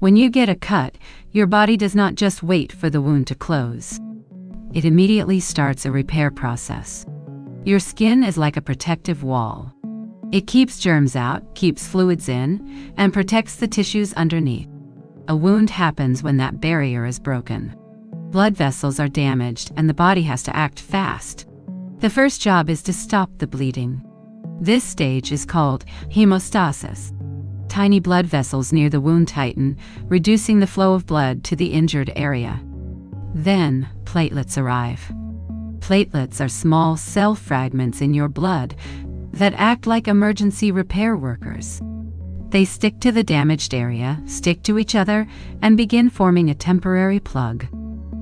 When you get a cut, your body does not just wait for the wound to close. It immediately starts a repair process. Your skin is like a protective wall. It keeps germs out, keeps fluids in, and protects the tissues underneath. A wound happens when that barrier is broken. Blood vessels are damaged and the body has to act fast. The first job is to stop the bleeding. This stage is called hemostasis. Tiny blood vessels near the wound tighten, reducing the flow of blood to the injured area. Then, platelets arrive. Platelets are small cell fragments in your blood that act like emergency repair workers. They stick to the damaged area, stick to each other, and begin forming a temporary plug.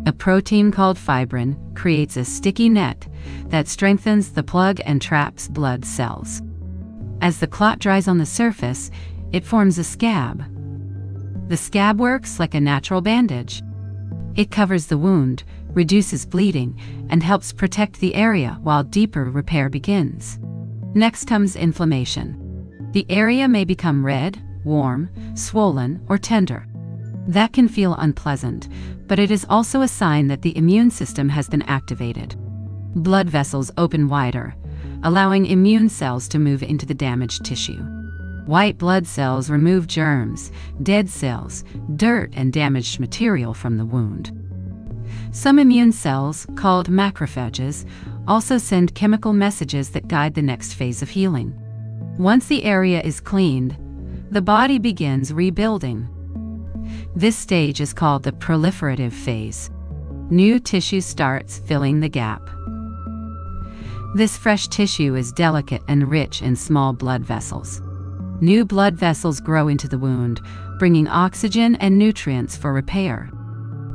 A protein called fibrin creates a sticky net that strengthens the plug and traps blood cells. As the clot dries on the surface, it forms a scab. The scab works like a natural bandage. It covers the wound, reduces bleeding, and helps protect the area while deeper repair begins. Next comes inflammation. The area may become red, warm, swollen, or tender. That can feel unpleasant, but it is also a sign that the immune system has been activated. Blood vessels open wider, allowing immune cells to move into the damaged tissue. White blood cells remove germs, dead cells, dirt, and damaged material from the wound. Some immune cells, called macrophages, also send chemical messages that guide the next phase of healing. Once the area is cleaned, the body begins rebuilding. This stage is called the proliferative phase. New tissue starts filling the gap. This fresh tissue is delicate and rich in small blood vessels. New blood vessels grow into the wound, bringing oxygen and nutrients for repair.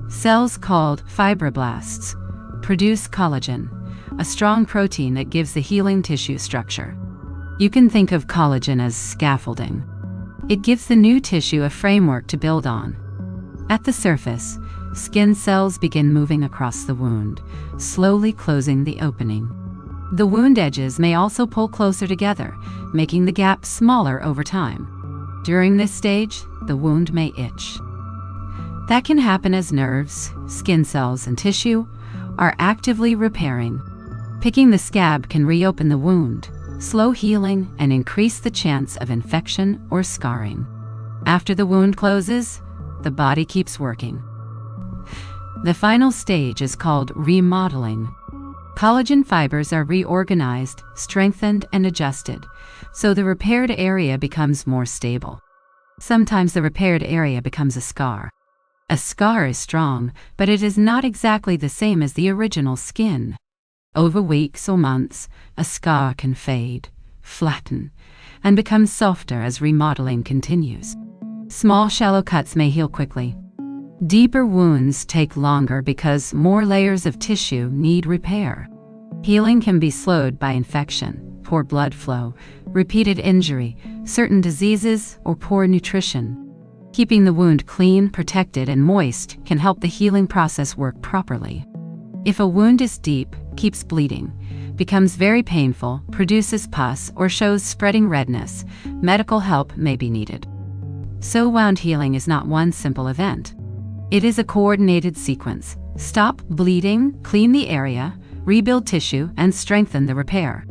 Cells called fibroblasts produce collagen, a strong protein that gives the healing tissue structure. You can think of collagen as scaffolding. It gives the new tissue a framework to build on. At the surface, skin cells begin moving across the wound, slowly closing the opening. The wound edges may also pull closer together, making the gap smaller over time. During this stage, the wound may itch. That can happen as nerves, skin cells, and tissue are actively repairing. Picking the scab can reopen the wound, slow healing, and increase the chance of infection or scarring. After the wound closes, the body keeps working. The final stage is called remodeling. Collagen fibers are reorganized, strengthened, and adjusted, so the repaired area becomes more stable. Sometimes the repaired area becomes a scar. A scar is strong, but it is not exactly the same as the original skin. Over weeks or months, a scar can fade, flatten, and become softer as remodeling continues. Small, shallow cuts may heal quickly. Deeper wounds take longer because more layers of tissue need repair. Healing can be slowed by infection, poor blood flow, repeated injury, certain diseases, or poor nutrition. Keeping the wound clean, protected, and moist can help the healing process work properly. If a wound is deep, keeps bleeding, becomes very painful, produces pus, or shows spreading redness, medical help may be needed. So wound healing is not one simple event. It is a coordinated sequence. Stop bleeding, clean the area, rebuild tissue, and strengthen the repair.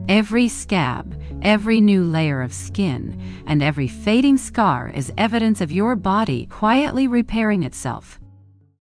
Every scab, every new layer of skin, and every fading scar is evidence of your body quietly repairing itself.